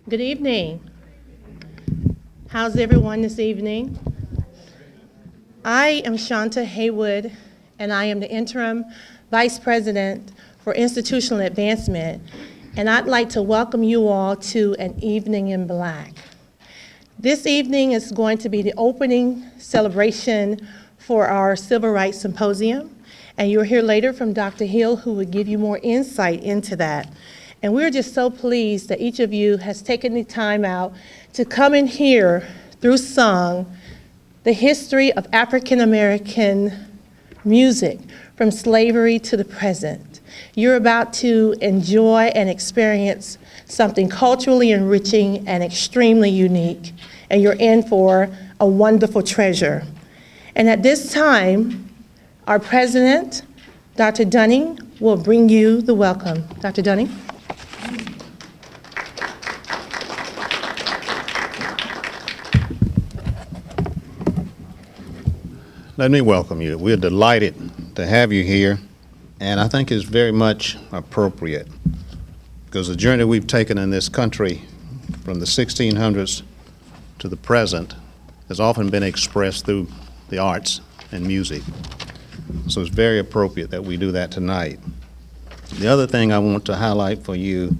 Good evening. How's everyone this evening? I am Shanta Haywood, and I am the Interim Vice President for Institutional Advancement, and I'd like to welcome you all to an Evening in Black. This evening is going to be the opening celebration for our Civil Rights Symposium, and you'll hear later from Dr. Hill, who will give you more insight into that. And we're just so pleased that each of you has taken the time out to come and hear, through song, the history of African American music from slavery to the present. You're about to enjoy and experience something culturally enriching and extremely unique, and you're in for a wonderful treasure. And at this time, our president, Dr. Dunning, will bring you the welcome. Dr. Dunning. Let me welcome you. We're delighted to have you here, and I think it's very much appropriate because the journey we've taken in this country from the 1600s to the present has often been expressed through the arts and music. So it's very appropriate that we do that tonight. The other thing I want to highlight for you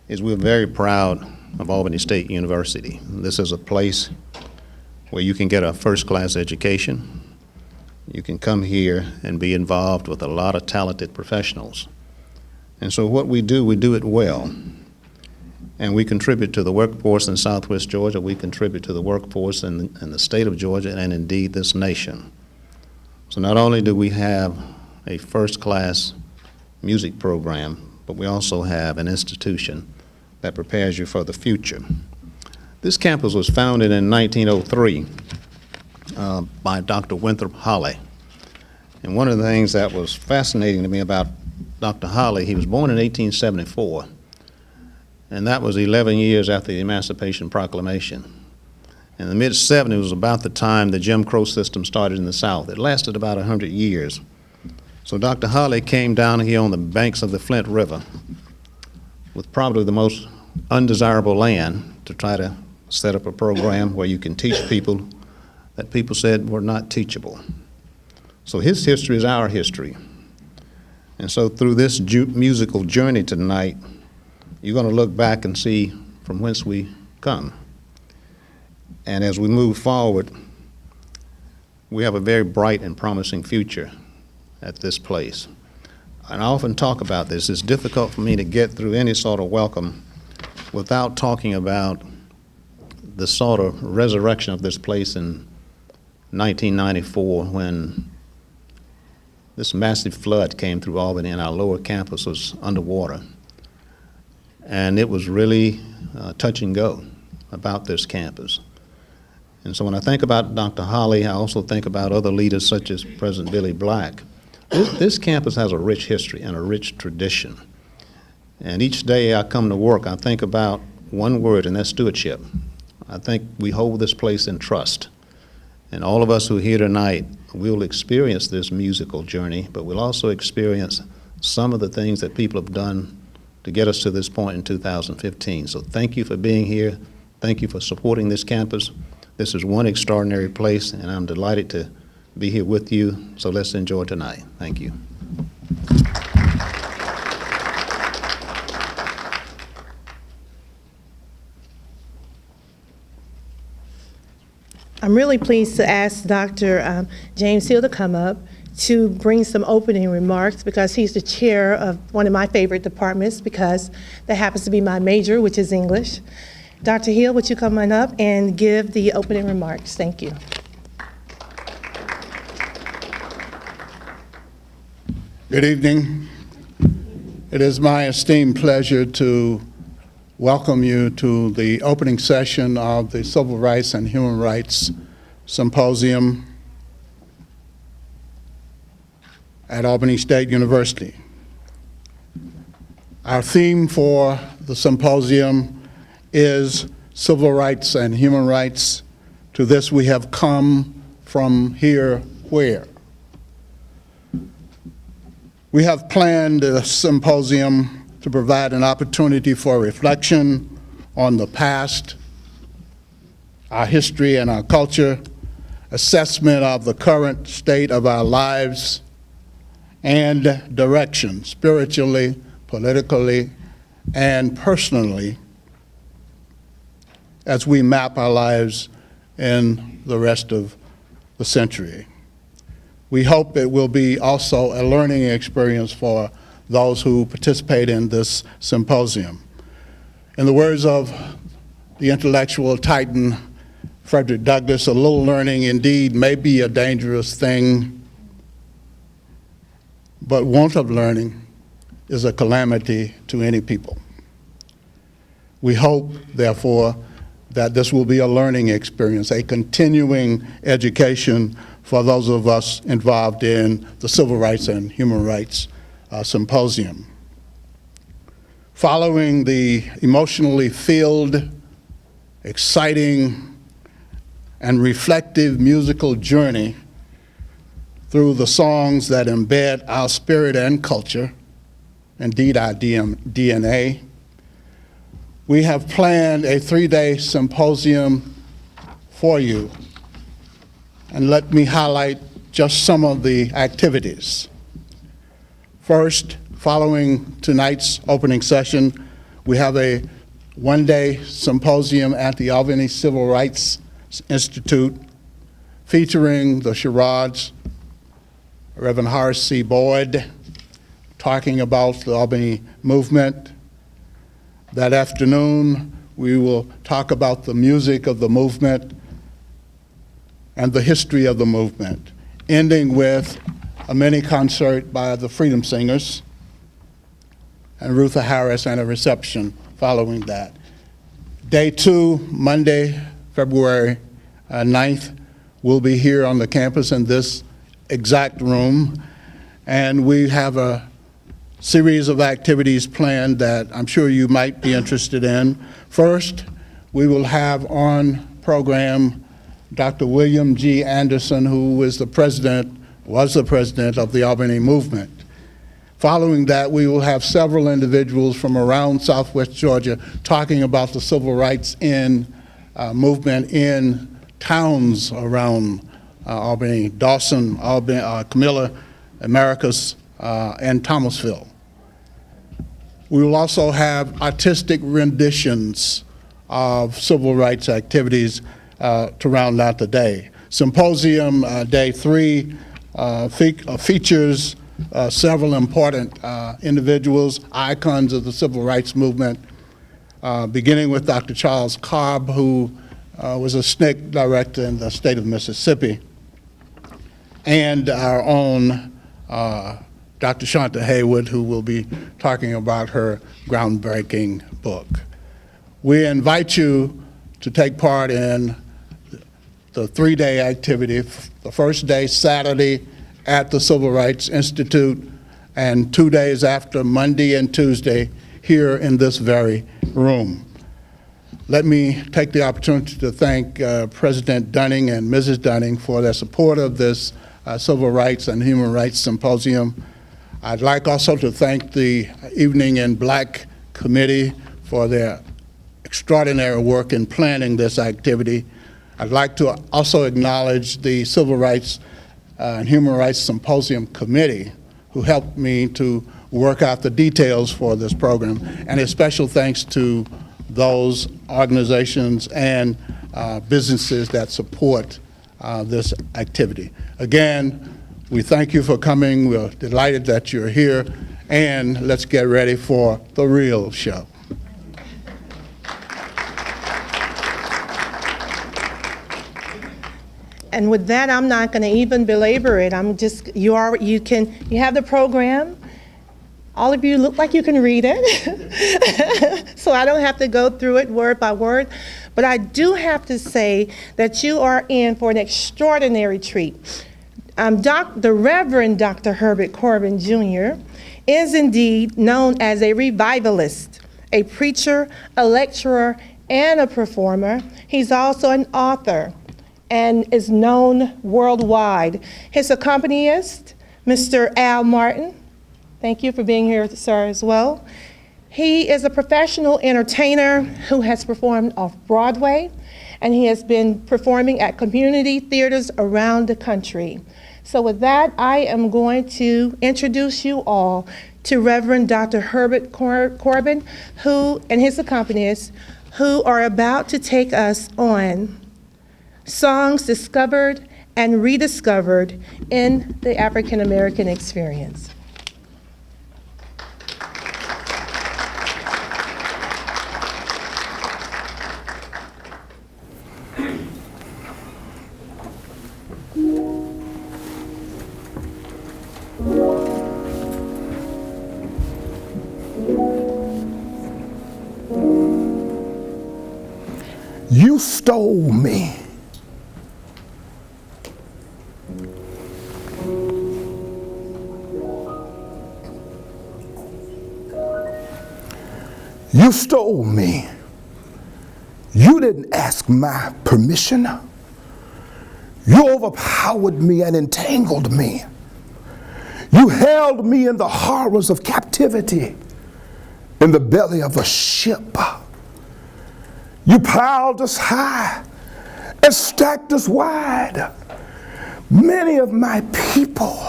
is we're very proud of Albany State University. This is a place where you can get a first-class education. You can come here and be involved with a lot of talented professionals. And so what we do it well. And we contribute to the workforce in Southwest Georgia. We contribute to the workforce in the state of Georgia and indeed this nation. So not only do we have a first-class music program, but we also have an institution that prepares you for the future. This campus was founded in 1903 by Dr. Winthrop Holley. And one of the things that was fascinating to me about Dr. Holley, he was born in 1874, and that was 11 years after the Emancipation Proclamation. In the mid-70s was about the time the Jim Crow system started in the South. It lasted about 100 years. So Dr. Holley came down here on the banks of the Flint River with probably the most undesirable land to try to set up a program where you can teach people that people said were not teachable. So his history is our history. And so through this musical journey tonight, you're going to look back and see from whence we come. And as we move forward, we have a very bright and promising future at this place. And I often talk about this. It's difficult for me to get through any sort of welcome without talking about the sort of resurrection of this place in 1994 when this massive flood came through Albany and our lower campus was underwater. And it was really touch and go about this campus. And so when I think about Dr. Holley, I also think about other leaders such as President Billy Black. This campus has a rich history and a rich tradition. And each day I come to work, I think about one word, and that's stewardship. I think we hold this place in trust. And all of us who are here tonight will experience this musical journey, but we'll also experience some of the things that people have done to get us to this point in 2015. So thank you for being here. Thank you for supporting this campus. This is one extraordinary place, and I'm delighted to be here with you. So let's enjoy tonight. Thank you. I'm really pleased to ask Dr. James Hill to come up to bring some opening remarks because he's the chair of one of my favorite departments because that happens to be my major, which is English. Dr. Hill, would you come on up and give the opening remarks? Thank you. Good evening. It is my esteemed pleasure to welcome you to the opening session of the Civil Rights and Human Rights Symposium at Albany State University. Our theme for the symposium is Civil Rights and Human Rights. To this we have come from here where? We have planned a symposium to provide an opportunity for reflection on the past, our history and our culture, assessment of the current state of our lives, and direction, spiritually, politically, and personally, as we map our lives in the rest of the century. We hope it will be also a learning experience for those who participate in this symposium. In the words of the intellectual titan Frederick Douglass, a little learning indeed may be a dangerous thing, but want of learning is a calamity to any people. We hope, therefore, that this will be a learning experience, a continuing education for those of us involved in the Civil Rights and Human Rights Symposium. Following the emotionally filled, exciting, and reflective musical journey through the songs that embed our spirit and culture, indeed our DNA, we have planned a 3-day symposium for you. And let me highlight just some of the activities. First, following tonight's opening session, we have a 1-day symposium at the Albany Civil Rights Institute featuring the charades, Reverend Horace C. Boyd, talking about the Albany movement. That afternoon, we will talk about the music of the movement and the history of the movement, ending with a mini concert by the Freedom Singers and Rutha Harris and a reception following that. Day 2, Monday, February 9th, we'll be here on the campus in this exact room, and we have a series of activities planned that I'm sure you might be interested in. First, we will have on program Dr. William G. Anderson, who was the president of the Albany movement. Following that, we will have several individuals from around Southwest Georgia talking about the civil rights movement in towns around Albany, Dawson, Camilla, Americus, and Thomasville. We will also have artistic renditions of civil rights activities to round out the day. Symposium Day 3 features several important individuals, icons of the civil rights movement, beginning with Dr. Charles Cobb, who was a SNCC director in the state of Mississippi, and our own Dr. Shanta Haywood, who will be talking about her groundbreaking book. We invite you to take part in the 3-day activity. The first day, Saturday, at the Civil Rights Institute, and 2 days after, Monday and Tuesday, here in this very room. Let me take the opportunity to thank President Dunning and Mrs. Dunning for their support of this Civil Rights and Human Rights Symposium. I'd like also to thank the Evening in Black Committee for their extraordinary work in planning this activity. I'd like to also acknowledge the Civil Rights and Human Rights Symposium Committee, who helped me to work out the details for this program, and a special thanks to those organizations and businesses that support this activity. Again, we thank you for coming. We're delighted that you're here, and let's get ready for the real show. And with that, I'm not going to even belabor it. I'm just, you have the program. All of you look like you can read it, so I don't have to go through it word by word. But I do have to say that you are in for an extraordinary treat. The Reverend Dr. Herbert Corbin, Jr. is indeed known as a revivalist, a preacher, a lecturer, and a performer. He's also an author and is known worldwide. His accompanist, Mr. Al Martin, thank you for being here, sir, as well. He is a professional entertainer who has performed off-Broadway, and he has been performing at community theaters around the country. So with that, I am going to introduce you all to Reverend Dr. Herbert Corbin, who and his accompanists, who are about to take us on songs discovered and rediscovered in the African American experience. You stole me. You stole me. You didn't ask my permission. You overpowered me and entangled me. You held me in the horrors of captivity in the belly of a ship. You piled us high and stacked us wide. Many of my people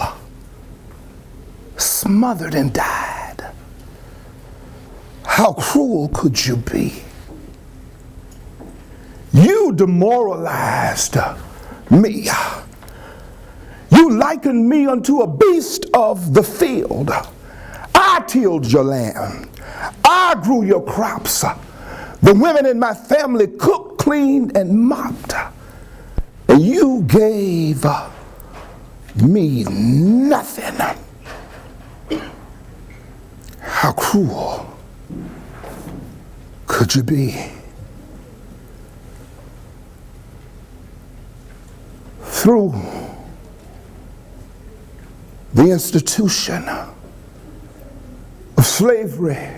smothered and died. How cruel could you be? You demoralized me. You likened me unto a beast of the field. I tilled your land. I grew your crops. The women in my family cooked, cleaned, and mopped. And you gave me nothing. How cruel could you be? Through the institution of slavery,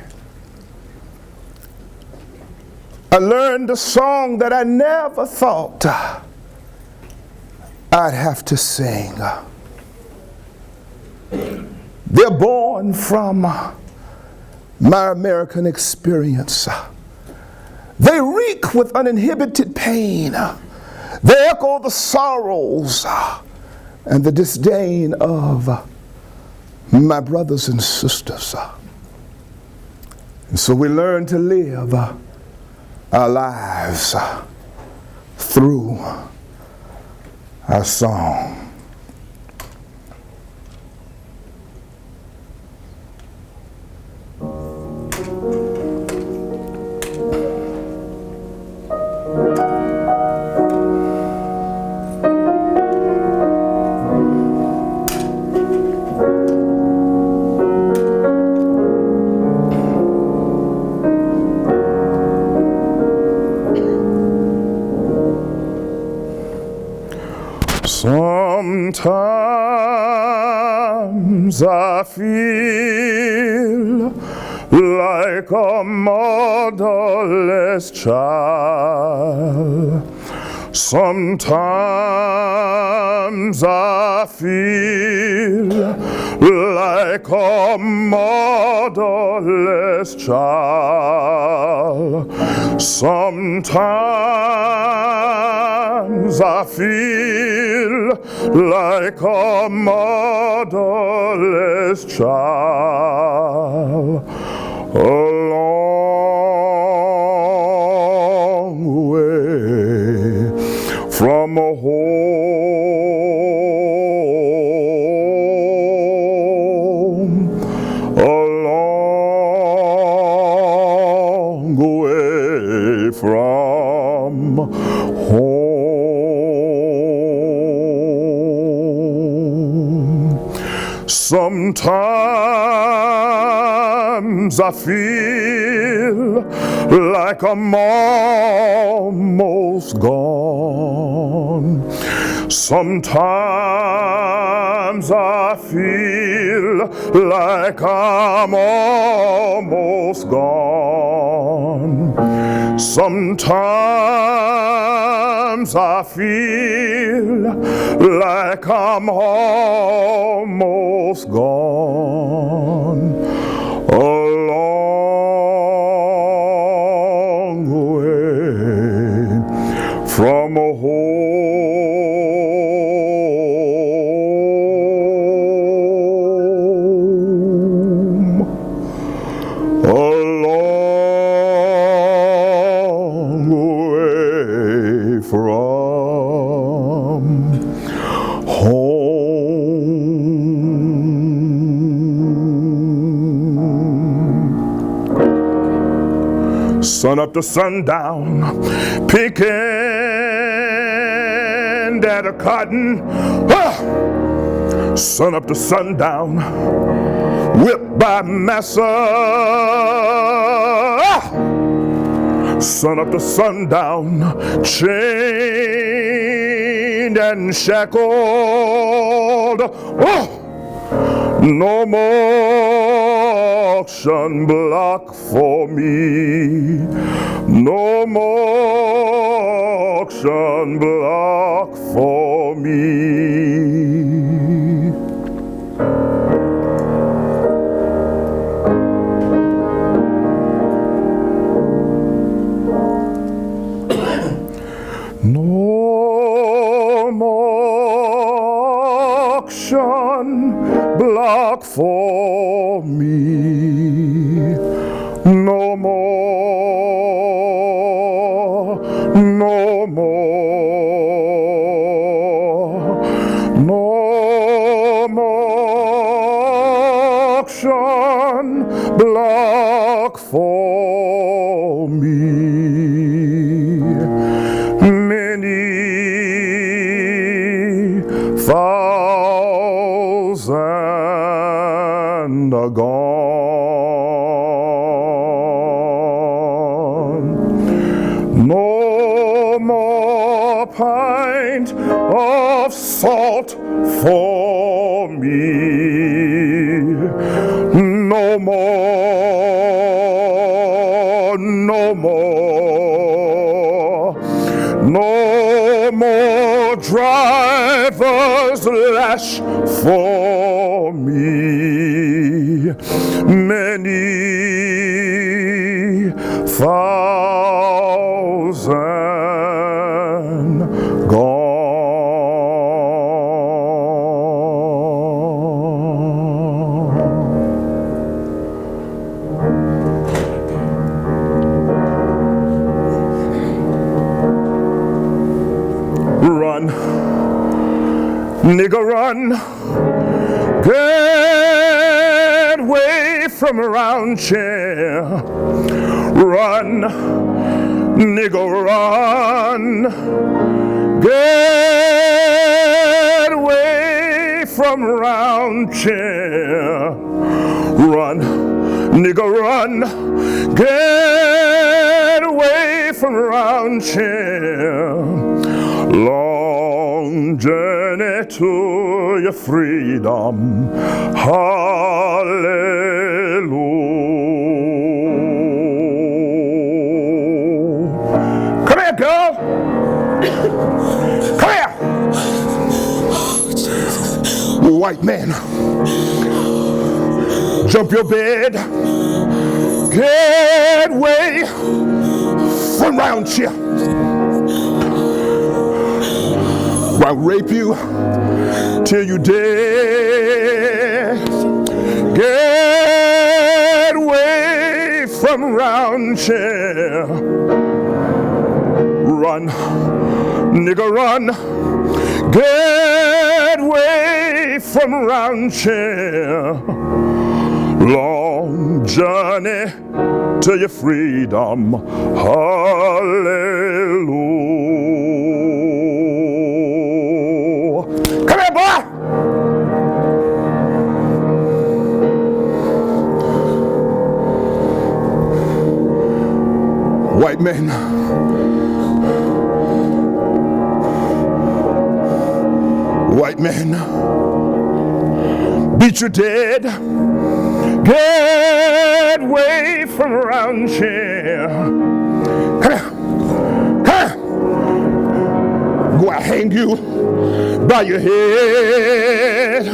I learned a song that I never thought I'd have to sing. They're born from my American experience. They reek with uninhibited pain. They echo the sorrows and the disdain of my brothers and sisters. And so we learn to live our lives through our song. Sometimes I feel like a motherless child. Sometimes I feel like a motherless child. Sometimes I feel like a motherless child. A long way from a home, a long way from home. Sometimes I feel like I'm almost gone. Sometimes I feel like I'm almost gone. Sometimes I feel like I'm almost gone. A long sun up to sundown, picking at a cotton, sun up to sundown, whipped by massa, sun up to sundown, chained and shackled, no more auction block for me, no more auction block for me. No more auction block for me. No more, no more, no more auction block for me. Thousand are gone. No more pint of salt for me. No more, no more, no more driver's lash for me. Many thousand gone. Run, nigga, run. Get away from around here. Run, nigga, run. Get away from around here. Run, nigga, run. Get away from around here. Long journey to your freedom. Hallelujah. Come here, girl. Come here. White man. Jump your bed. Get away from round here. I'll rape you till you dead. Get away from round here. Run, nigga, run. Get away from round here. Long journey to your freedom. Hallelujah. Come here, boy! White man. White man. Beat you dead. Get away from around here. Come here. Come here. Go, I hang you by your head.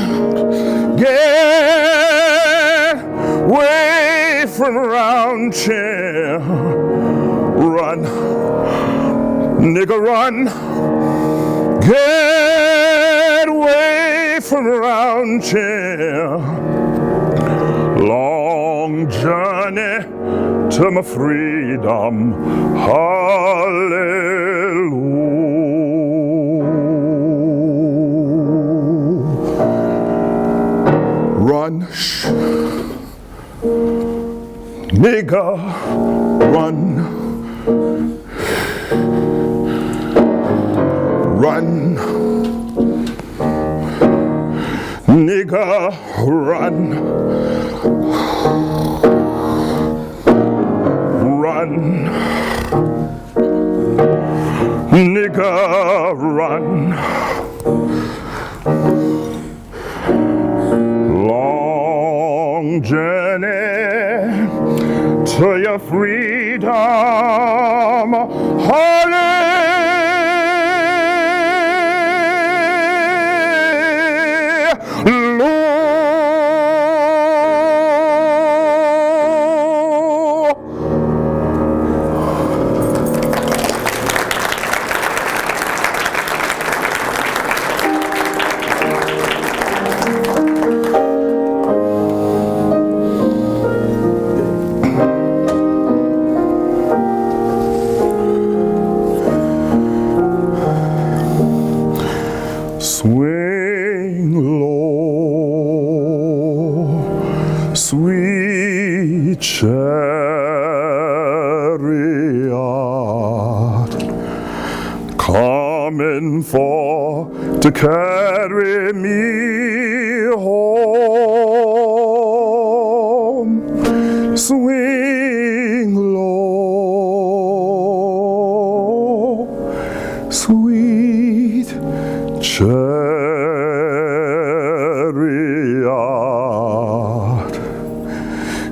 Get away from around here. Run, nigga, run. Get away from around here. Long journey to my freedom. Hallelujah. Run, nigga, run. Run, nigger, run. Run, nigger, run. Long journey to your freedom, swing low, sweet chariot, coming for to carry me home. Swing low, sweet chariot,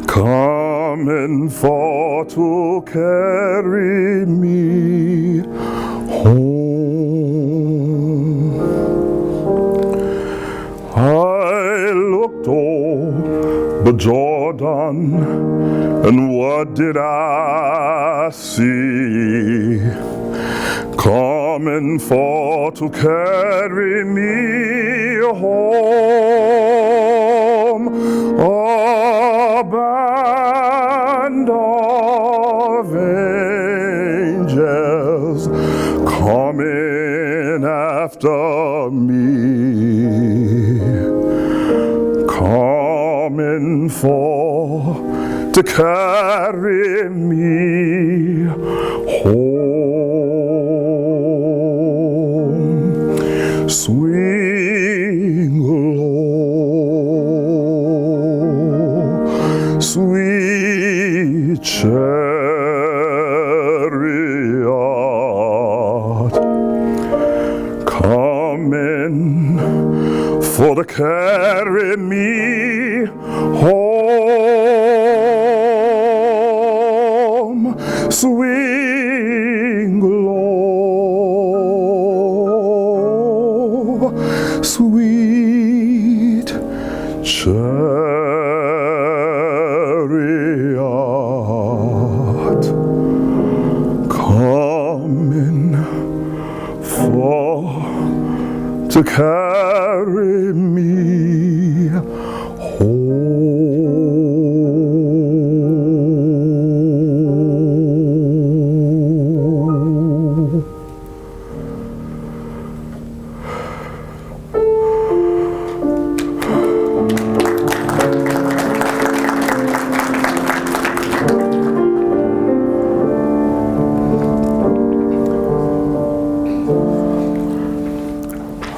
coming for to carry me home. I looked over Jordan, and what did I see? Coming for to carry me home, a band of angels coming after me, coming for to carry me home. Swing low, sweet chariot, coming for to carry me home. Swing low, sweet chariot, coming for to carry me home.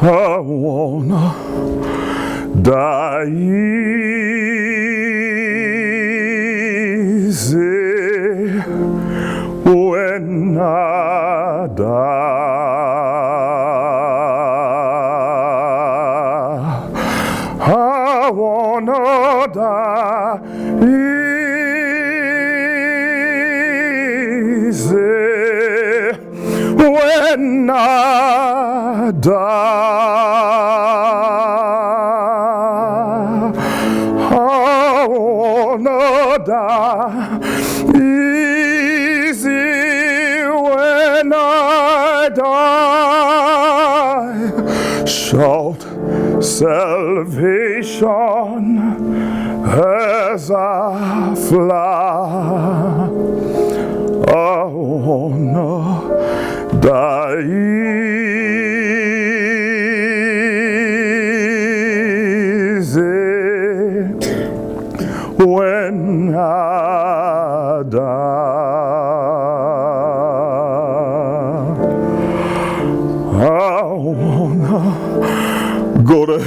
I wanna die easy when I die. I wanna die easy when I die. I wanna die easy when I die. Shout salvation as I fly. I wanna die easy when I die. go to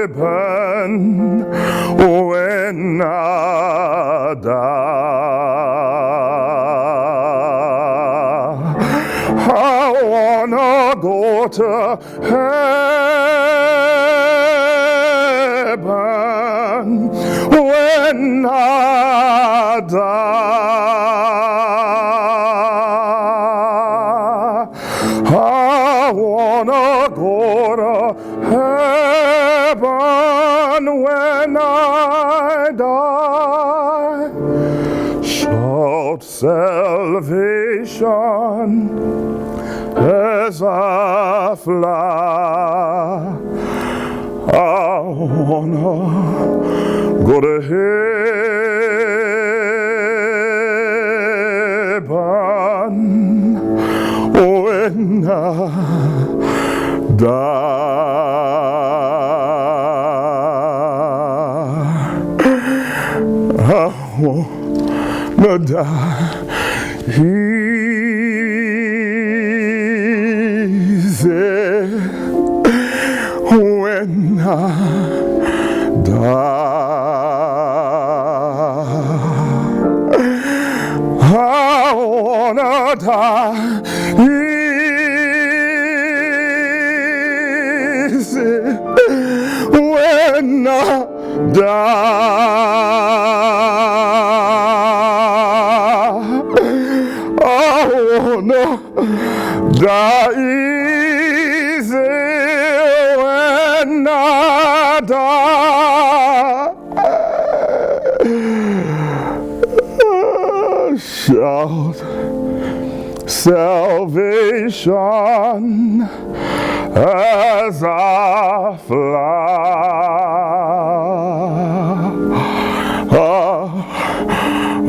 heaven when I die. I wanna go to heaven when I die. I wanna go to heaven when I die. Shout salvation as I fly. I wanna go to heaven when I die. I wanna die easy when I die. I wanna die easy when I die. I wanna die easy when I die. Shout salvation as I fly. I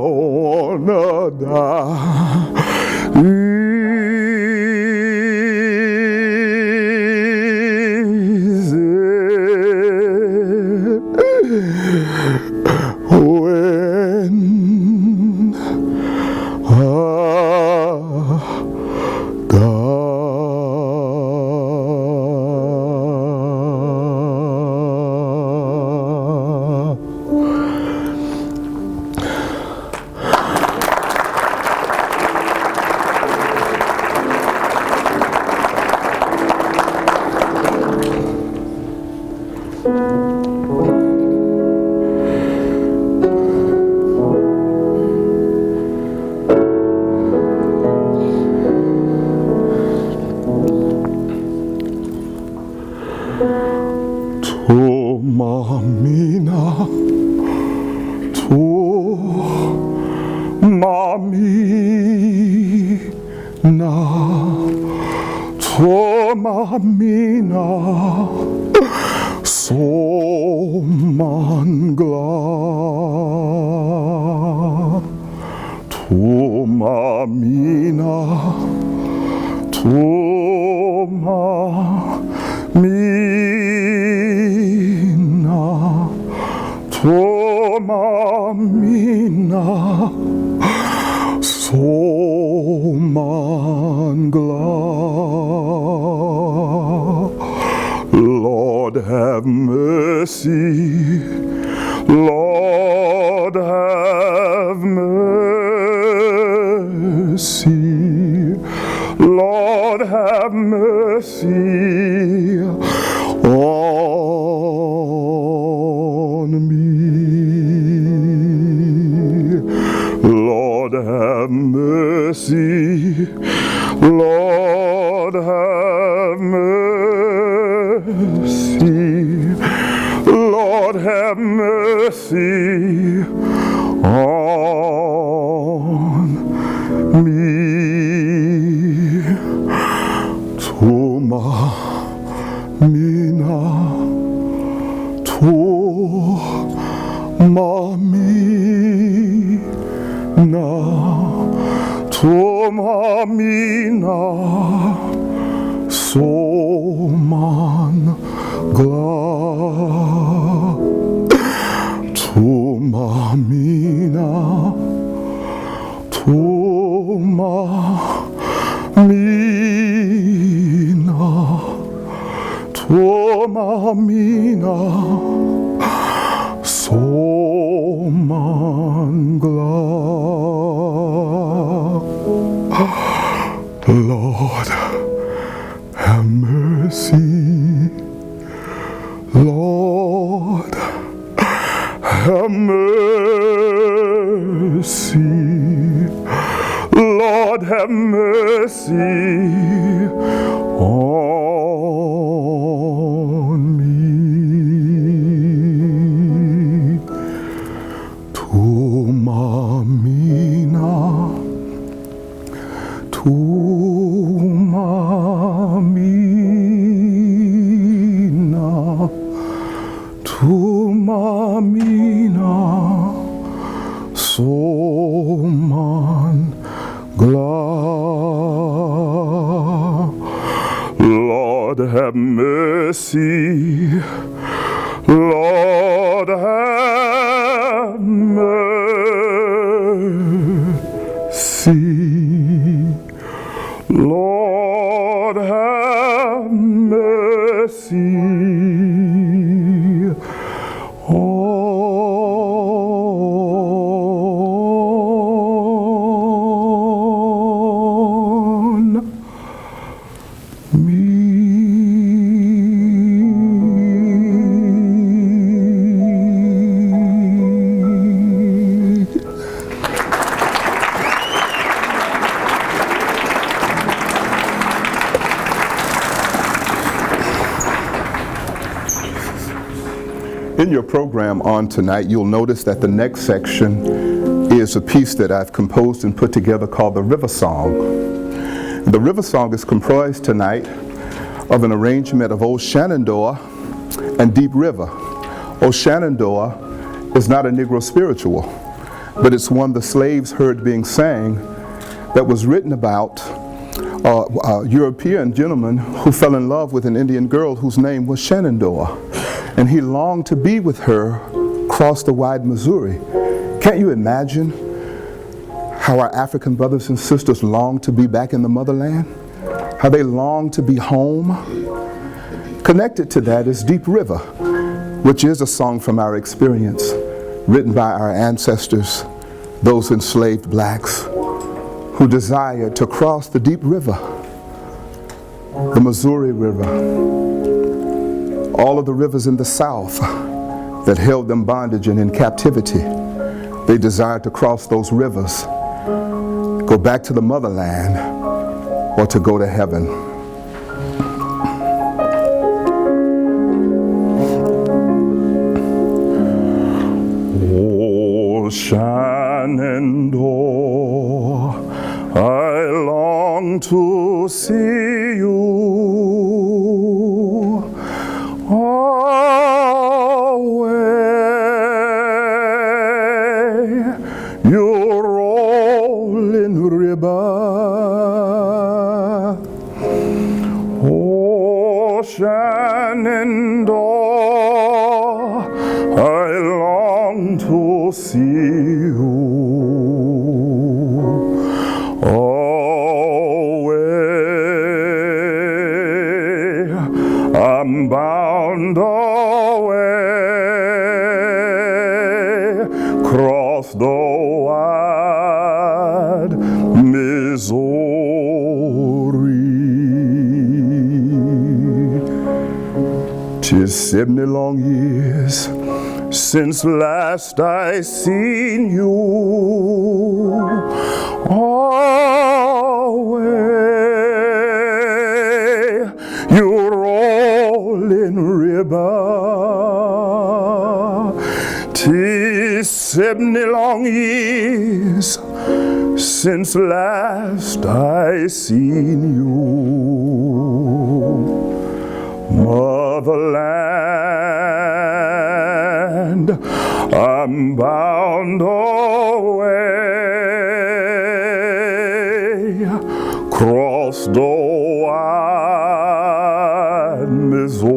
wanna die easy when I die. Mamina, tu mamina, tu mamina, so mangla, tu mamina, tu mamina, Toma mina somangla. Lord have mercy, Lord have mercy, Lord have mercy on me. Lord have mercy, Lord have mercy, Lord have mercy on me. Toma mina, toma mina, toma mina, somangla. Toma mina, toma mina, Oh, mamina, so mangla. Lord, have mercy. Lord, have mercy. Lord, have mercy on me. Tu mamina, tu mamina, tu mamina, so mangla. Lord, have mercy. Lord, have mercy. Lord, have mercy on me. In your program on tonight, you'll notice that the next section is a piece that I've composed and put together called the River Song. The River Song is comprised tonight of an arrangement of Old Shenandoah and Deep River. Old Shenandoah is not a Negro spiritual, but it's one the slaves heard being sang that was written about a European gentleman who fell in love with an Indian girl whose name was Shenandoah. And he longed to be with her across the wide Missouri. Can't you imagine how our African brothers and sisters long to be back in the motherland? How they long to be home? Connected to that is Deep River, which is a song from our experience, written by our ancestors, those enslaved blacks who desired to cross the deep river, the Missouri River. All of the rivers in the South that held them bondage and in captivity, they desired to cross those rivers, go back to the motherland, or to go to heaven. Oh, Shenandoah, I long to see you. Shenandoah, I long to see you. Away, I'm bound away, cross the wide Missouri. 'Tis 70 long years since last I seen you. Away, you rolling river. 'Tis 70 long years since last I seen you. Motherland, I'm bound away, cross the wide Missouri.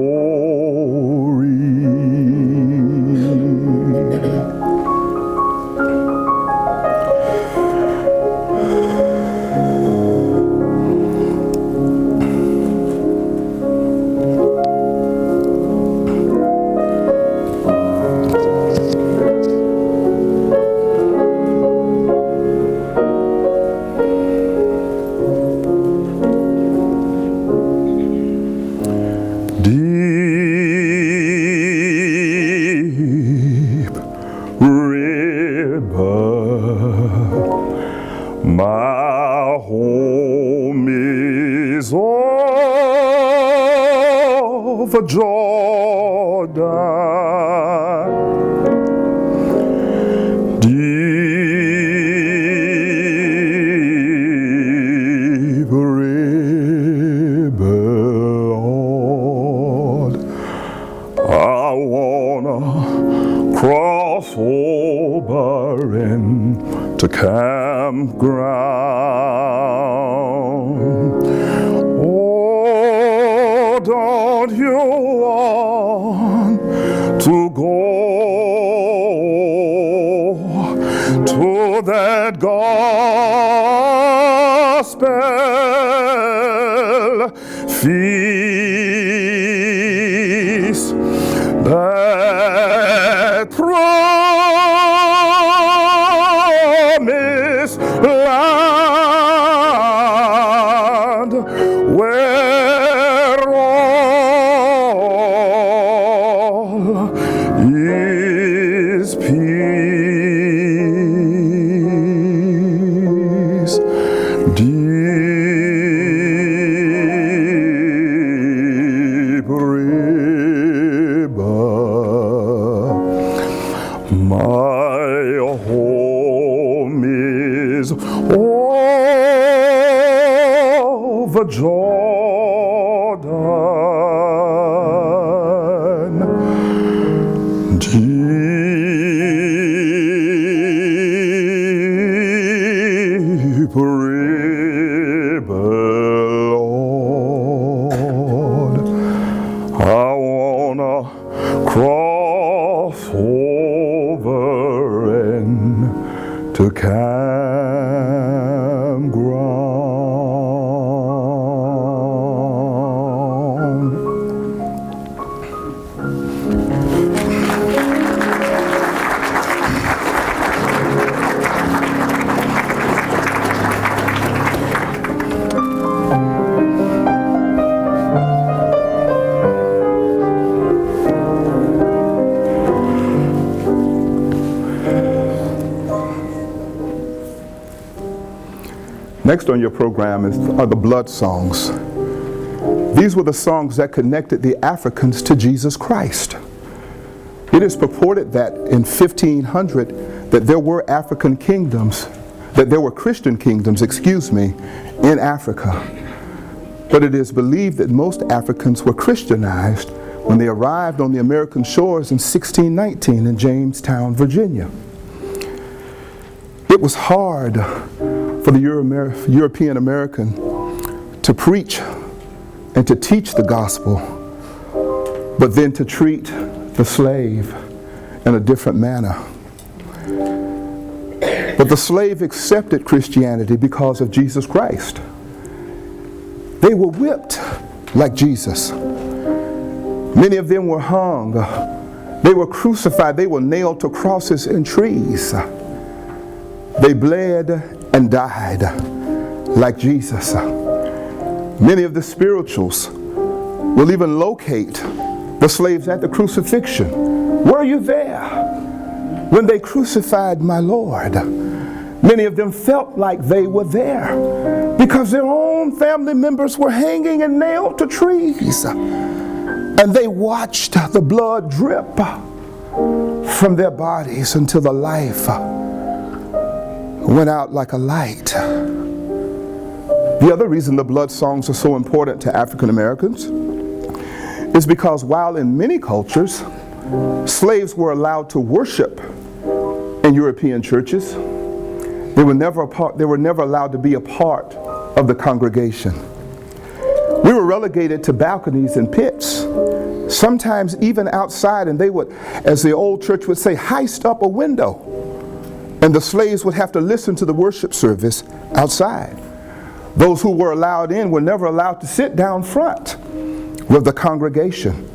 over Jordan, deep river, Lord, I wanna cross over into campground. Oh, don't you want to go to that gospel feast, that promised land where all is peace, deep river. My home is over Jordan, deep river, Lord, I wanna cross over to campground. Next on your program are the blood songs. These were the songs that connected the Africans to Jesus Christ. It is purported that in 1500 that there were African kingdoms, that there were Christian kingdoms, in Africa. But it is believed that most Africans were Christianized when they arrived on the American shores in 1619 in Jamestown, Virginia. It was hard for the European American to preach and to teach the gospel, but then to treat the slave in a different manner. But the slave accepted Christianity because of Jesus Christ. They were whipped like Jesus. Many of them were hung. They were crucified. They were nailed to crosses and trees. They bled and died like Jesus. Many of the spirituals will even locate the slaves at the crucifixion. Were you there when they crucified my Lord? Many of them felt like they were there because their own family members were hanging and nailed to trees. And they watched the blood drip from their bodies until the life went out like a light. The other reason the blood songs are so important to African Americans is because while in many cultures slaves were allowed to worship in European churches, they were never allowed to be a part of the congregation. We were relegated to balconies and pits, sometimes even outside, and they would, as the old church would say, heist up a window. And the slaves would have to listen to the worship service outside. Those who were allowed in were never allowed to sit down front with the congregation.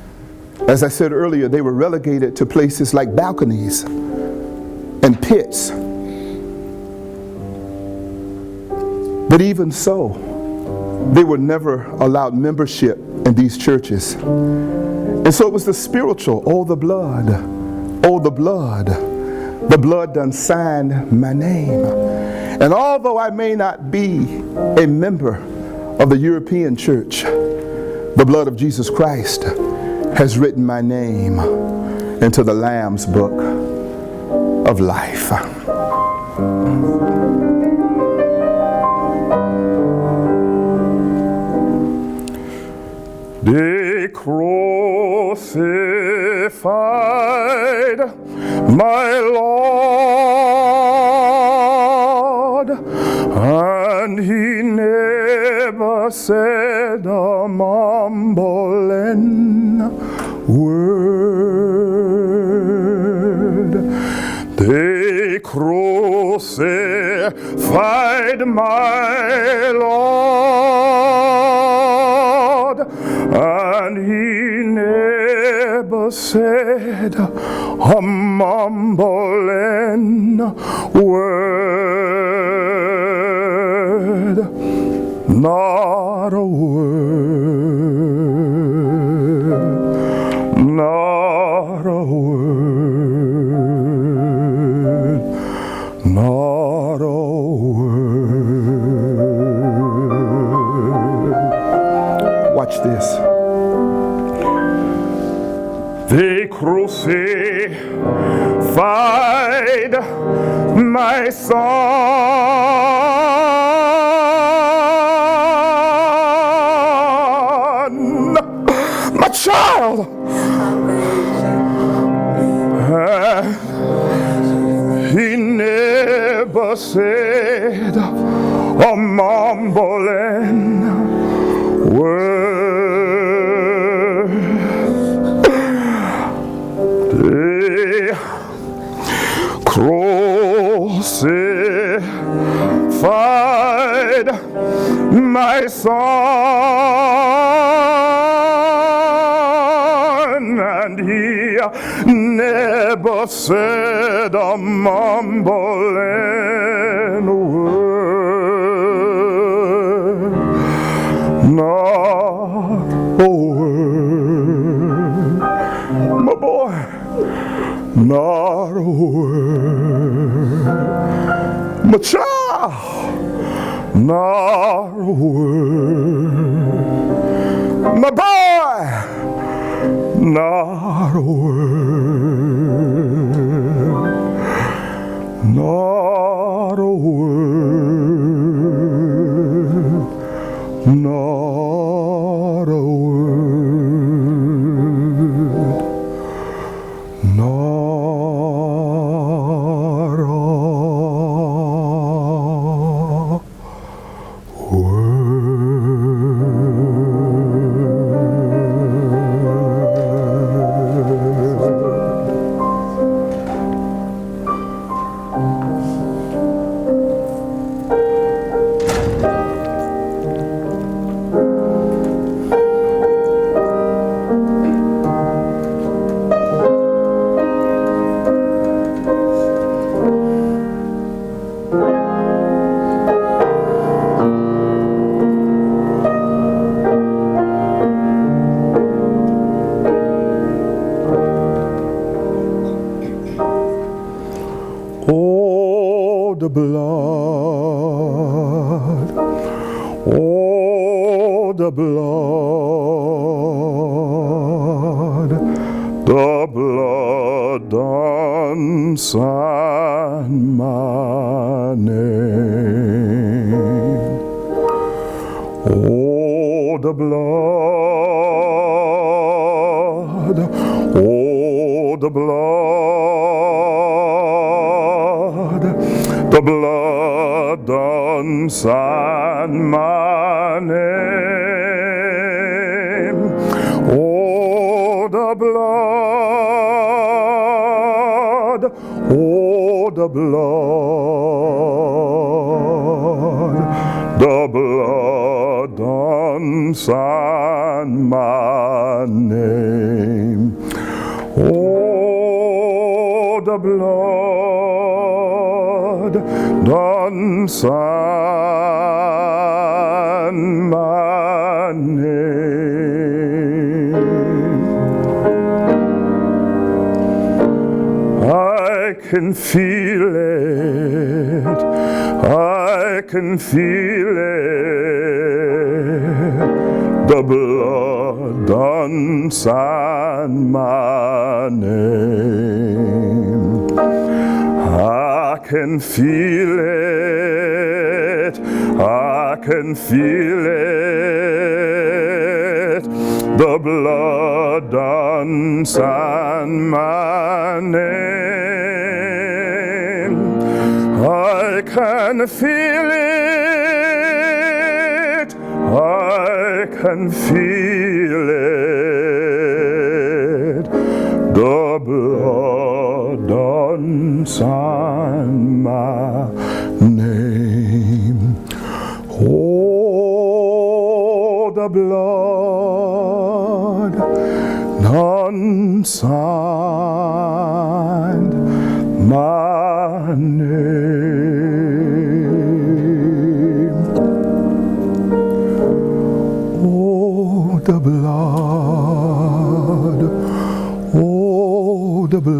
As I said earlier, they were relegated to places like balconies and pits. But even so, they were never allowed membership in these churches. And so it was the spiritual, oh the blood, the blood done signed my name. And although I may not be a member of the European church, the blood of Jesus Christ has written my name into the Lamb's book of life. They crucified my Lord, and he never said a mumbling word. They crucified my Lord, and he never said a mumbling word. Not a word. Not a word. Not a word. Watch this. They crucified my son, my child. He never said a mumbling word. They crucified my son, and he never said a mumbling word. Not a word. My boy. Not a word. My child. Not a word. My boy. Not a word. Not a word. Not a word. Not a the blood, oh, the blood done sign my name. Oh, the blood, oh, the blood done sign my name. Oh, the blood, oh, the blood done sign my name. Oh, the blood done sign my name. I can feel it, I can feel it. the blood done sign my name. I can feel it, I can feel it, the blood done sign my name. I can feel it, I can feel it, the blood done sign my name. Oh, the blood done signed my name. Oh, the blood, oh, the blood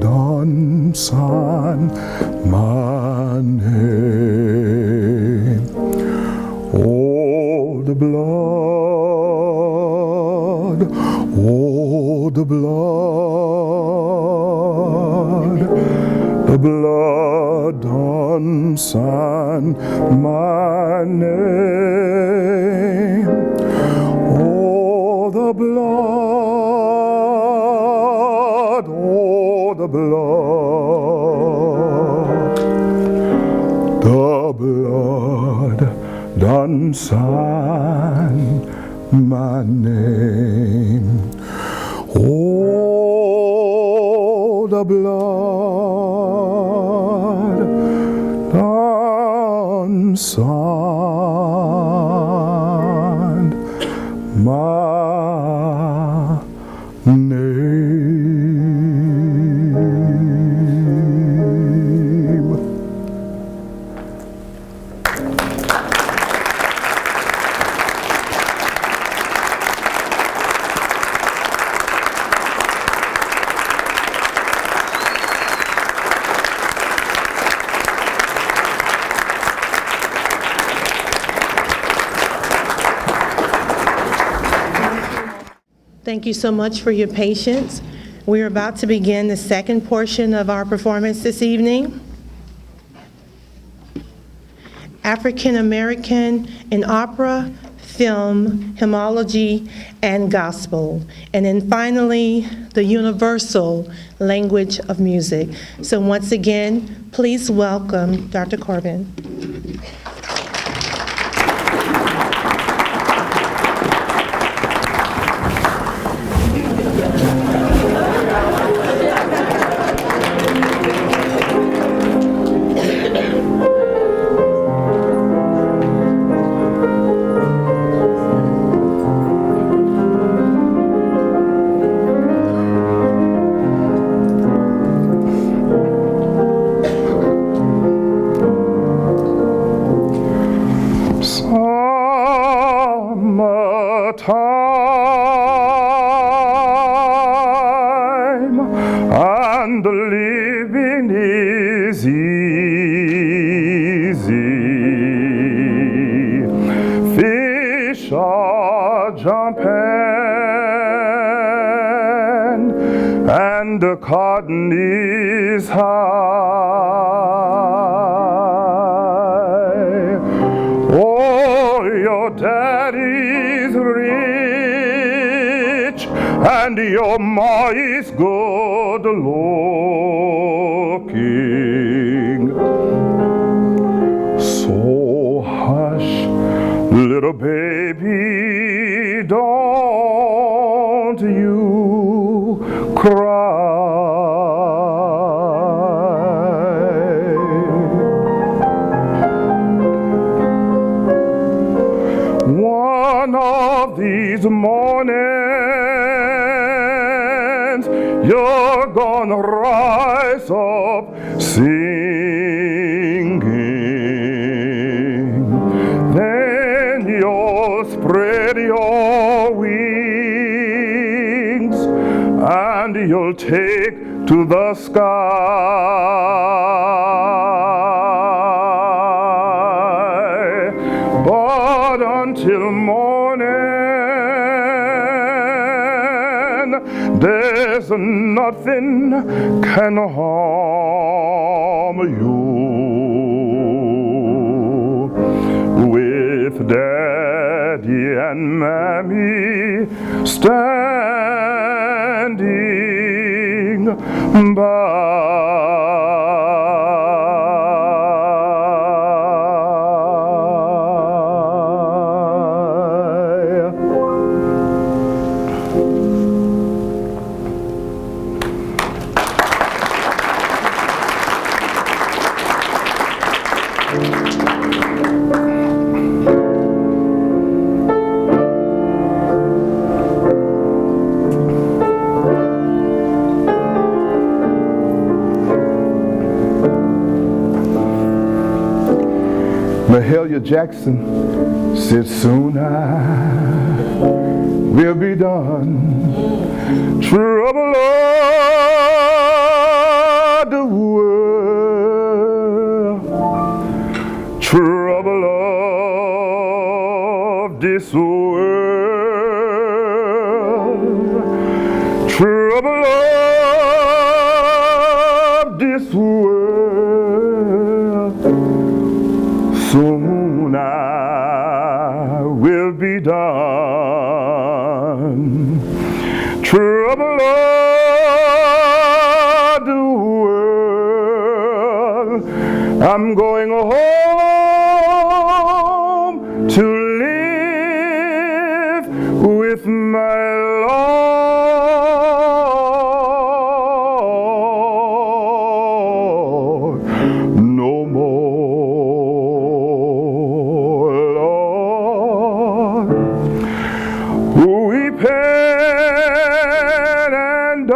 done sign my name. Oh, the blood, oh, the blood done sign my name. Oh, the blood, oh, the blood done sign my name. Oh, the blood done signed my name. Thank you so much for your patience. We're about to begin the second portion of our performance this evening. African American in opera, film, hymnology, and gospel. And then finally, the universal language of music. So once again, please welcome Dr. Corbin. Summertime and the living is easy. Fish are jumping and the cotton is high. Oh, your daddy's rich and your ma is good looking. So hush, little baby, don't you cry. One of these mornings, you're gonna rise up singing. Then you'll spread your wings and you'll take to the sky. Lord, until morning. There's nothing can harm you. With Daddy and Mammy standing by. Mahalia Jackson said, soon I will be done. Trouble of the world, trouble of this world, trouble of this world. Soon I will be done. Trouble of the world. I'm going home to live with my Lord. No more, Lord, weeping and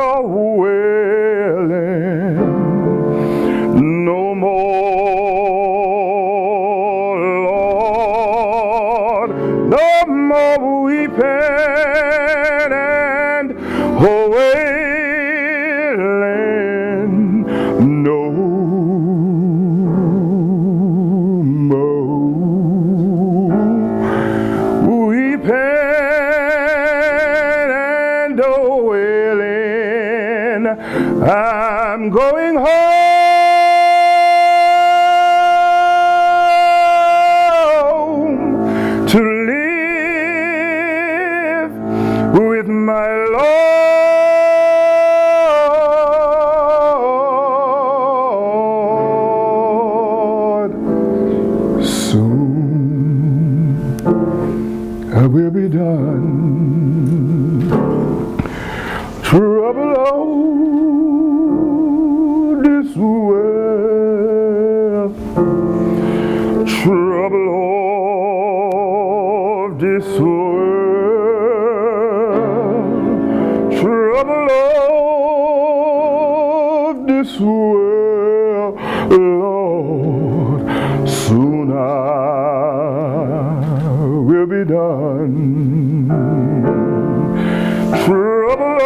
wailing. No more, Lord, no more weeping and wailing. No more weeping and wailing. I'm going home to live with my Lord. Soon I will be done. Trouble of this world, trouble of this world, trouble of this world, Lord, soon I will be done. Trouble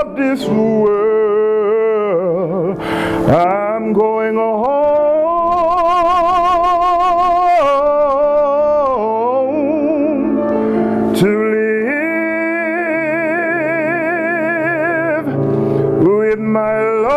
of this world, I'm going home to live with my Lord.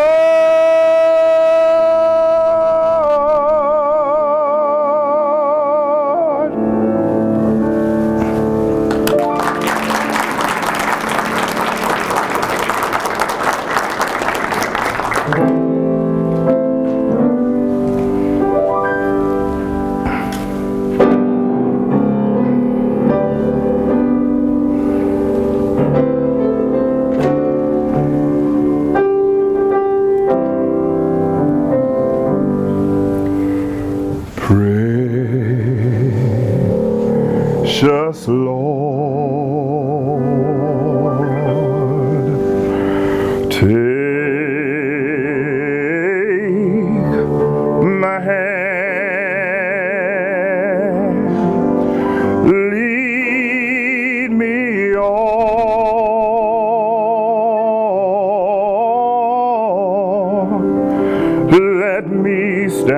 Precious Lord, take my hand, lead me on, let me stand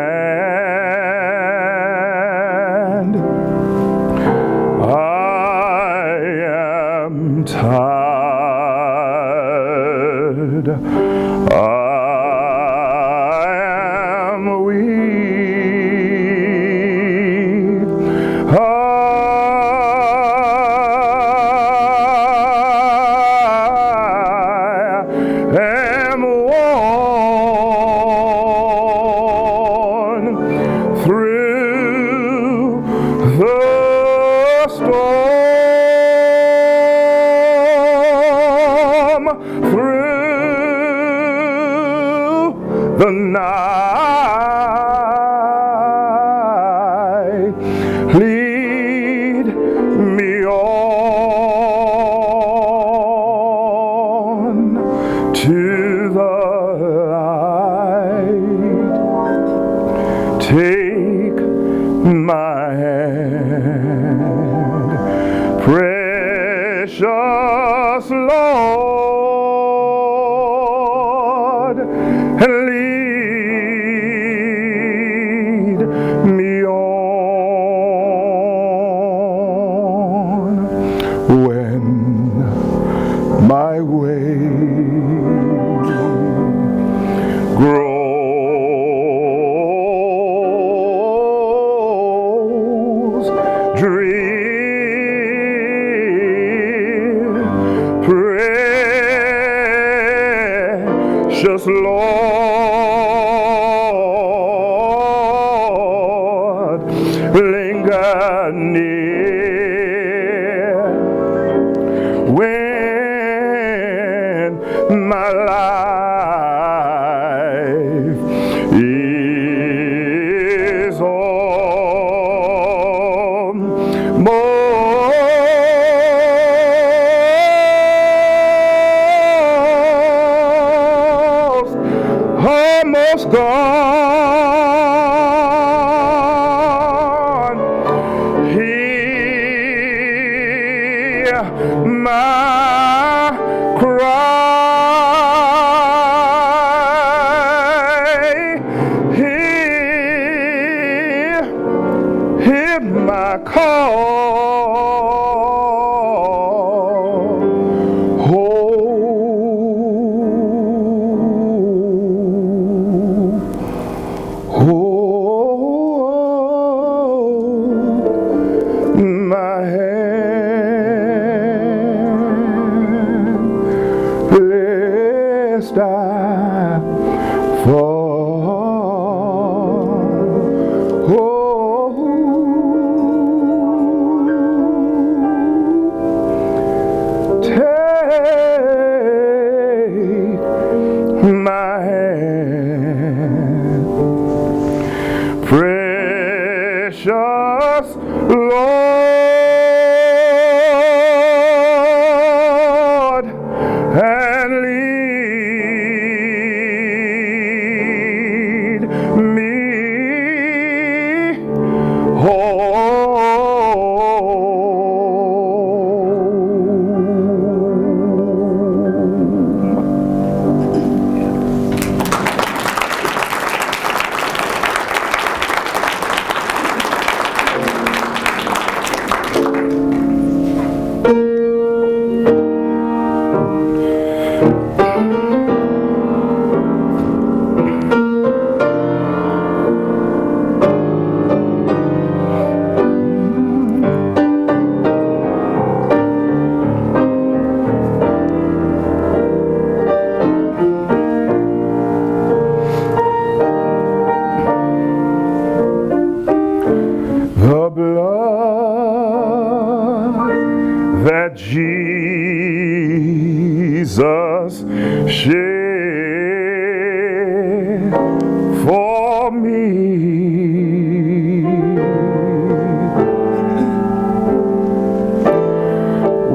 my hand. Precious Lord, and lead me on when my way grows drear. Precious Lord, linger near when my life is almost gone. Hear my cry. Hear my call. Hold my hand, lest I fall. Take my hand, precious Lord, and lead me home. The blood that Jesus shed for me,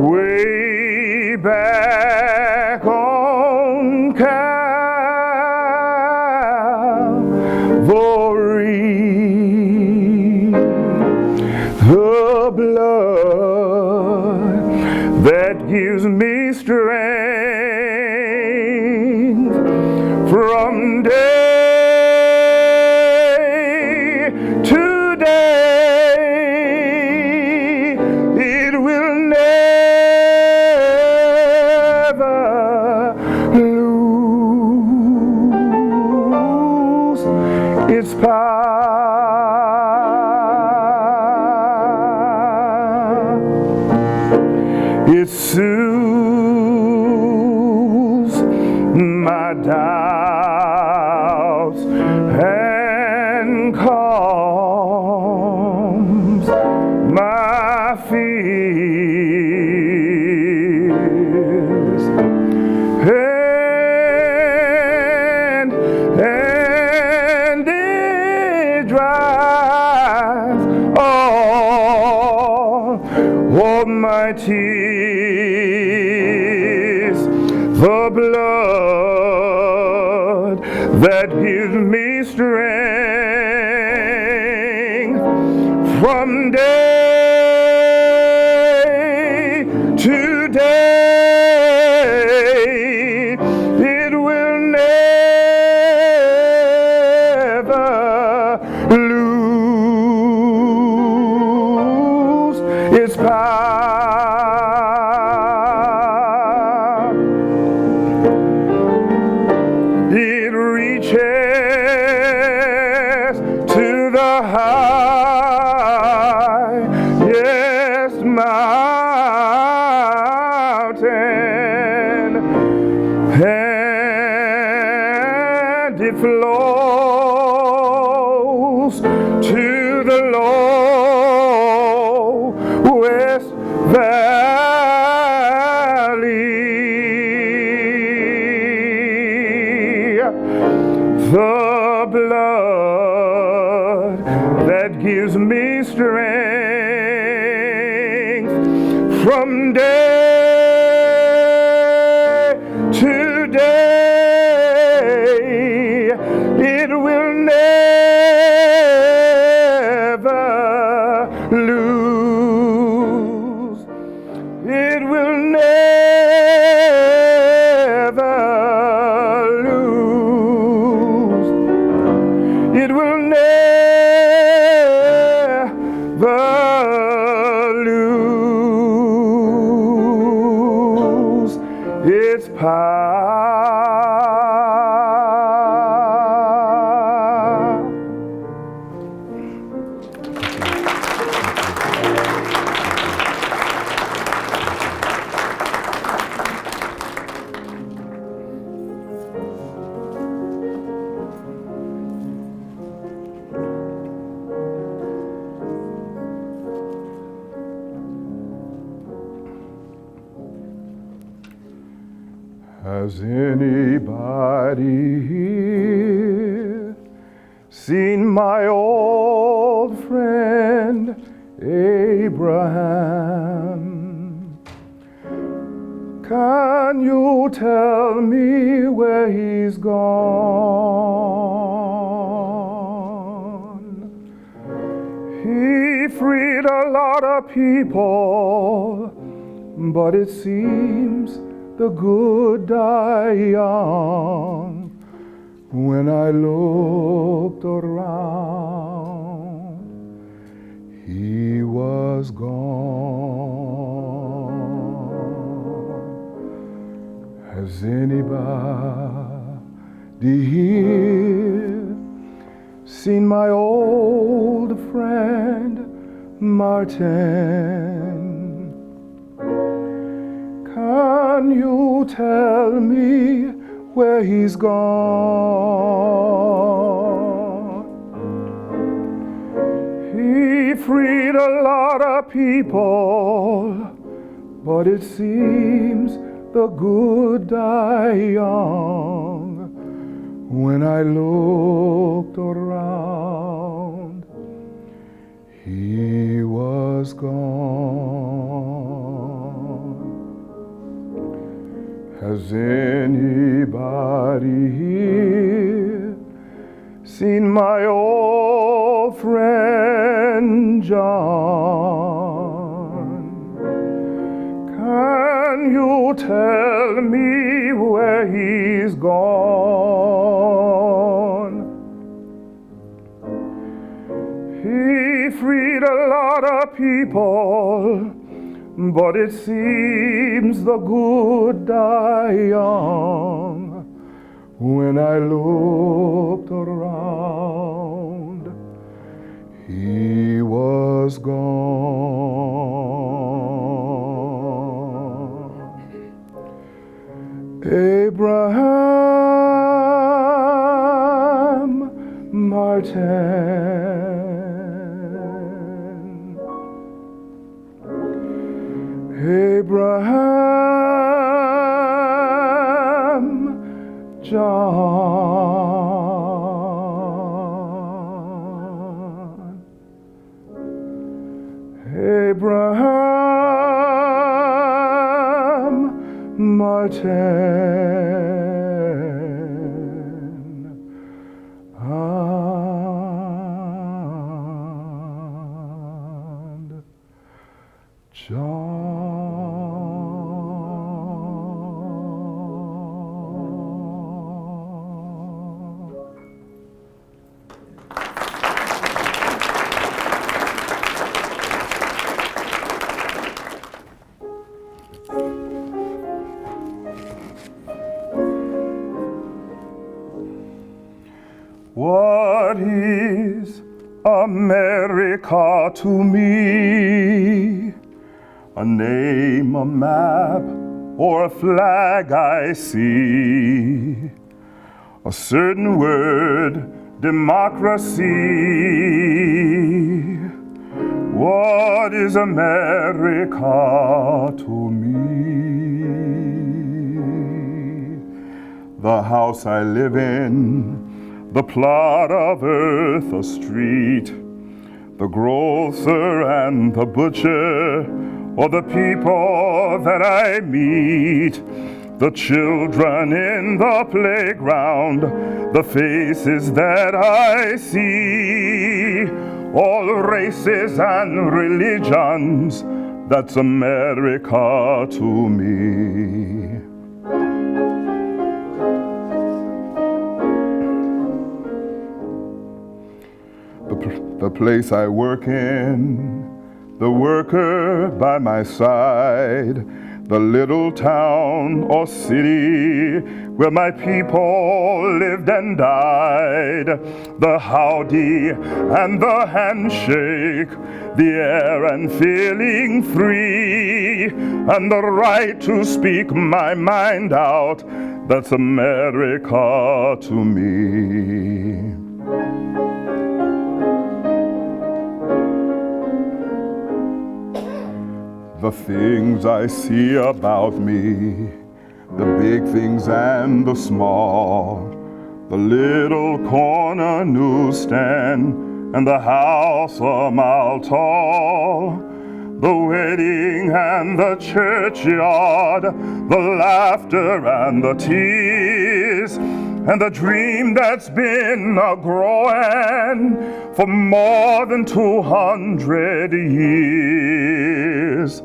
way back on Calvary. The blood that gives me strength from day to day, it will never lose its power. It soothes my doubts and calms my fears, and it dries all my tears. The blood that gives me strength from day to day. It will never lose its power. It reaches to the highest mountain, and it flows to the lowest valley. The blood that gives me strength from day to day, it will never lose. It will never lose. It will never lose its power. Has anybody here seen my old friend Abraham? Can you tell me where he's gone? He freed a lot of people, but it seems the good die young. When I looked around, he was gone. Has anybody here seen my old friend Martin? Can you tell me where he's gone? He freed a lot of people, but it seems the good die young. When I looked around, he was gone. Has anybody here seen my old friend John? Can you tell me where he's gone? He freed a lot of people, but it seems the good die young. When I looked around, he was gone. Abraham Martin, Abraham John, Abraham Martin. What is America to me? A name, a map, or a flag I see. A certain word, democracy. What is America to me? The house I live in, the plot of earth, a street, the grocer and the butcher, or the people that I meet, the children in the playground, the faces that I see, all races and religions, that's America to me. The place I work in, the worker by my side, the little town or city where my people lived and died, the howdy and the handshake, the air and feeling free, and the right to speak my mind out, that's America to me. The things I see about me, the big things and the small, the little corner newsstand and the house a mile tall, the wedding and the churchyard, the laughter and the tears, and the dream that's been a-growing for more than 200 years.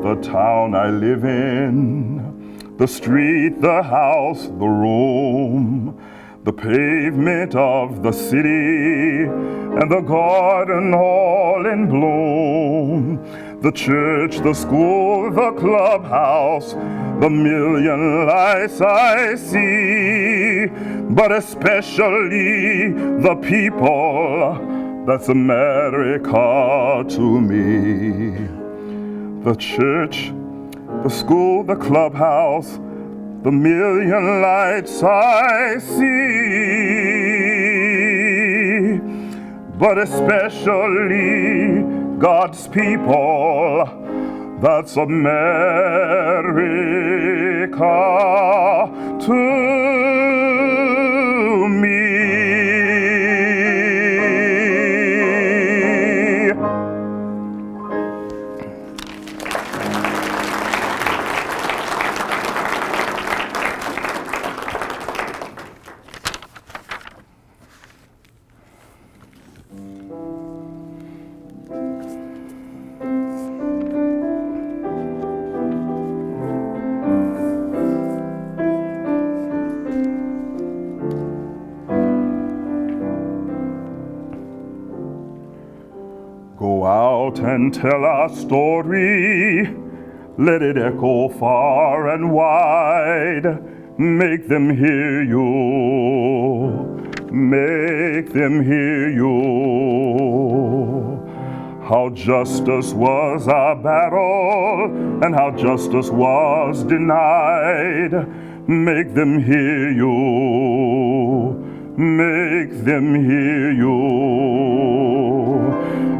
The town I live in, the street, the house, the room, the pavement of the city, and the garden all in bloom, the church, the school, the clubhouse, the million lights I see, but especially the people, that's America to me. The church, the school, the clubhouse, the million lights I see, but especially God's people, that's America to me. Go out and tell our story, let it echo far and wide, make them hear you, make them hear you. How justice was our battle, and how justice was denied, make them hear you, make them hear you.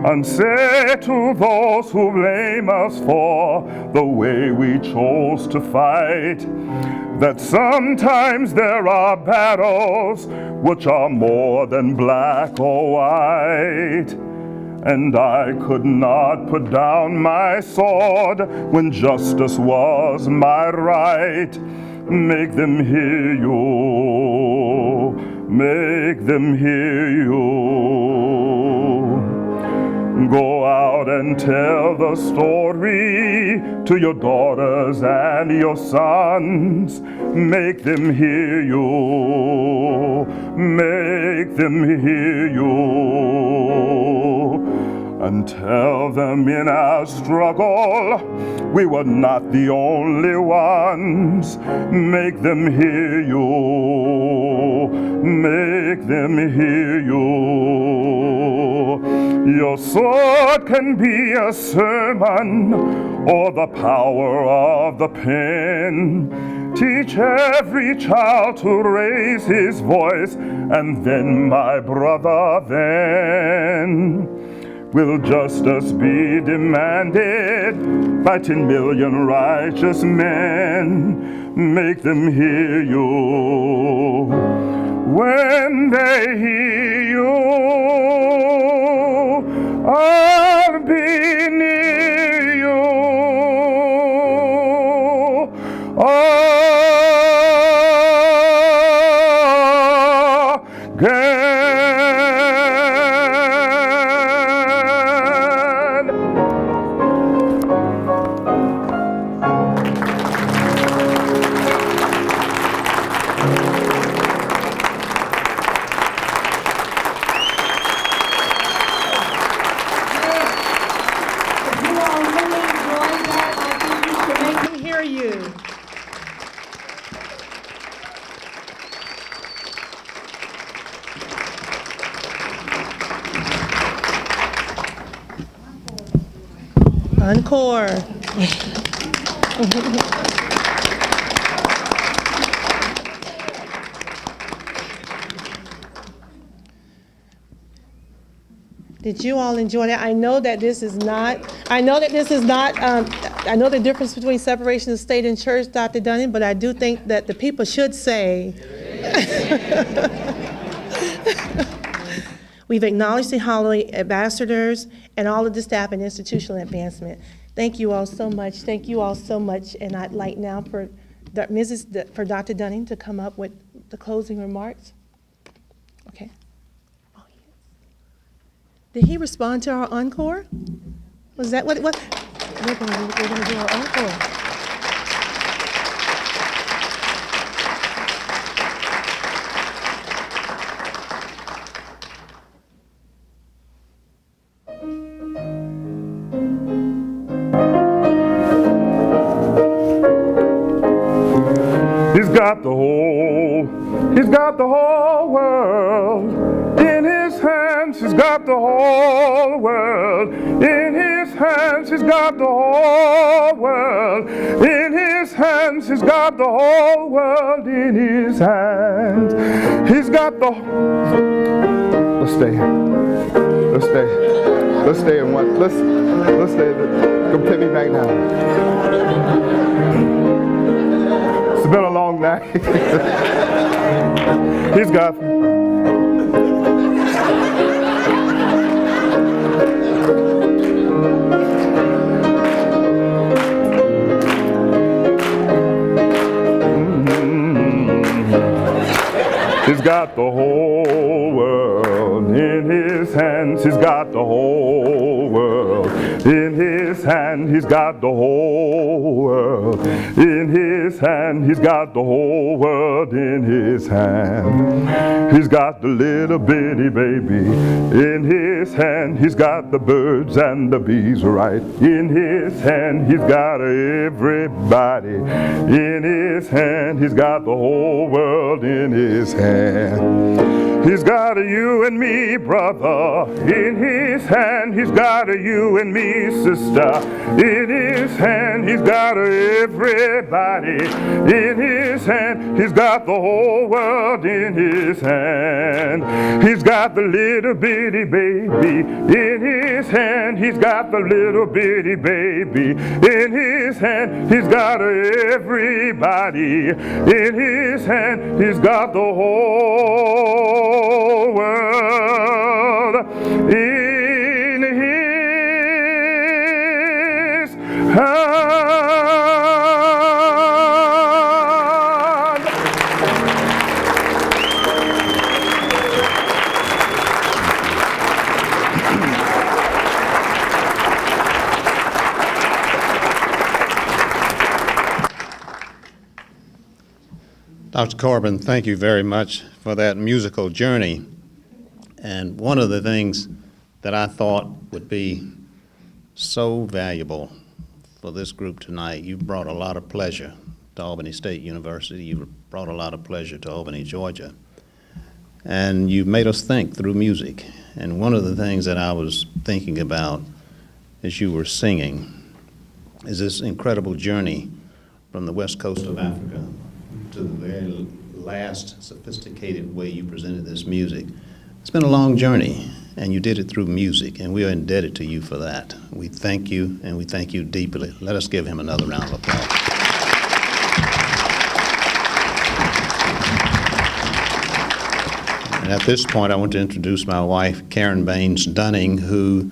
And say to those who blame us for the way we chose to fight, that sometimes there are battles which are more than black or white. And I could not put down my sword when justice was my right. Make them hear you, make them hear you. Go out out and tell the story to your daughters and your sons. Make them hear you. Make them hear you. And tell them in our struggle we were not the only ones. Make them hear you. Make them hear you. Your sword can be a sermon or the power of the pen. Teach every child to raise his voice, and then, my brother, then will justice be demanded by 10 million righteous men. Make them hear you. When they hear you, I'll be near you. Encore. Did you all enjoy that? I know that this is not, I know the difference between separation of state and church, Dr. Dunning, but I do think that the people should say, we've acknowledged the holiday ambassadors and all of the staff and institutional advancement. Thank you all so much. Thank you all so much. And I'd like now for Dr. Dunning to come up with the closing remarks. Okay. Oh, yes. Did he respond to our encore? Was that what? We're going to do our encore. He's got the whole world in his hands. He's got the whole world in his hands. He's got the whole world in his hands. He's got the whole world in his hands. He's got the. Let's stay. Let's stay. Let's stay in one. Let's stay. Come take me back now. It's been a long night. He's got. He's got the whole world in his hands. He's got the whole world in his hand. He's got the whole world in his hand. He's got the whole world in his hand. He's got the little bitty baby in his hand. He's got the birds and the bees right in his hand. He's got everybody in his hand. He's got the whole world in his hand. He's got you and me, brother, in his hand. He's got you and me, sister, in his hand. He's got everybody in his hand. He's got the whole world in his hand. He's got the little bitty baby in his hand. He's got the little bitty baby in his hand. He's got everybody in his hand. He's got the whole world in his hand. Dr. Corbin, thank you very much for that musical journey. And one of the things that I thought would be so valuable for this group tonight, you brought a lot of pleasure to Albany State University. You brought a lot of pleasure to Albany, Georgia. And you made us think through music. And one of the things that I was thinking about as you were singing is this incredible journey from the west coast of Africa to the very last sophisticated way you presented this music. It's been a long journey, and you did it through music, and we are indebted to you for that. We thank you, and we thank you deeply. Let us give him another round of applause. And at this point, I want to introduce my wife, Karen Baines Dunning, who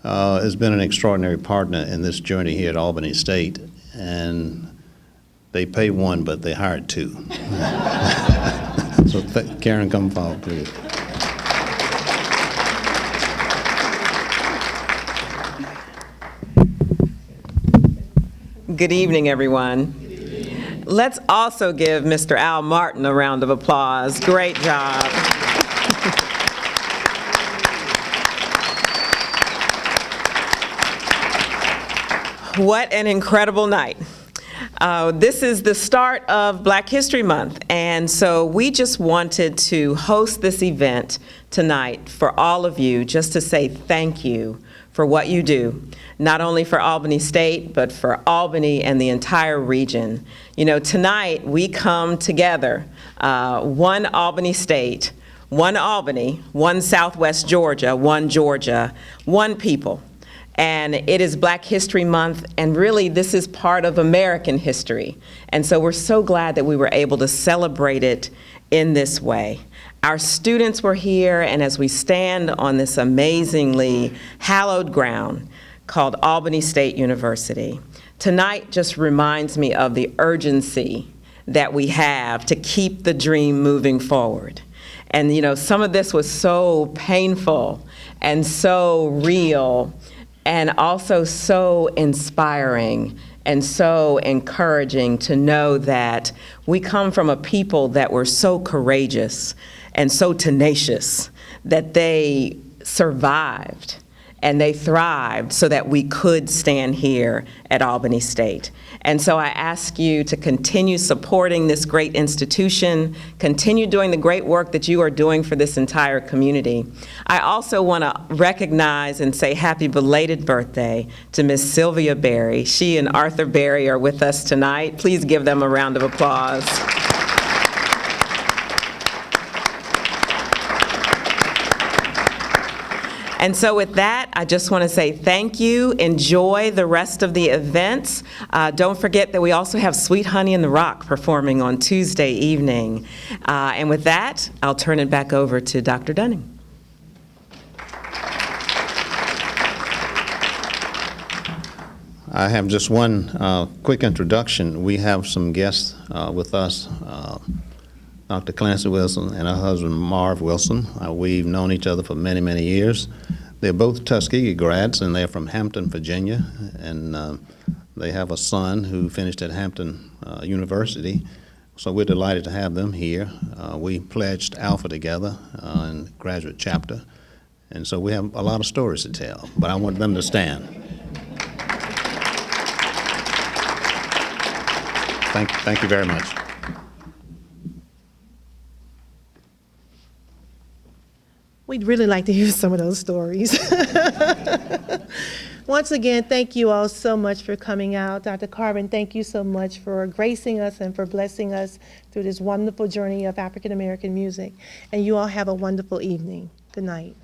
has been an extraordinary partner in this journey here at Albany State. And they pay one, but they hired two. So Karen, come forward, please. Good evening, everyone. Let's also give Mr. Al Martin a round of applause. Great job. What an incredible night. This is the start of Black History Month, and so we just wanted to host this event tonight for all of you, just to say thank you for what you do, not only for Albany State, but for Albany and the entire region. You know, tonight we come together, one Albany State, one Albany, one Southwest Georgia, one people. And it is Black History Month, and really this is part of American history. And so we're so glad that we were able to celebrate it in this way. Our students were here, and as we stand on this amazingly hallowed ground called Albany State University, tonight just reminds me of the urgency that we have to keep the dream moving forward. And you know, some of this was so painful and so real, and also so inspiring and so encouraging to know that we come from a people that were so courageous and so tenacious that they survived and they thrived so that we could stand here at Albany State. And so I ask you to continue supporting this great institution, continue doing the great work that you are doing for this entire community. I also want to recognize and say happy belated birthday to Miss Sylvia Berry. She and Arthur Berry are with us tonight. Please give them a round of applause. And so with that, I just want to say thank you. Enjoy the rest of the events. Don't forget that we also have Sweet Honey in the Rock performing on Tuesday evening. And with that, I'll turn it back over to Dr. Dunning. I have just one quick introduction. We have some guests with us, Dr. Clancy Wilson and her husband, Marv Wilson. We've known each other for many, many years. They're both Tuskegee grads, and they're from Hampton, Virginia, and they have a son who finished at Hampton University, so we're delighted to have them here. We pledged Alpha together in the graduate chapter, and so we have a lot of stories to tell, but I want them to stand. Thank you very much. We'd really like to hear some of those stories. Once again, thank you all so much for coming out. Dr. Corbin, thank you so much for gracing us and for blessing us through this wonderful journey of African American music. And you all have a wonderful evening. Good night.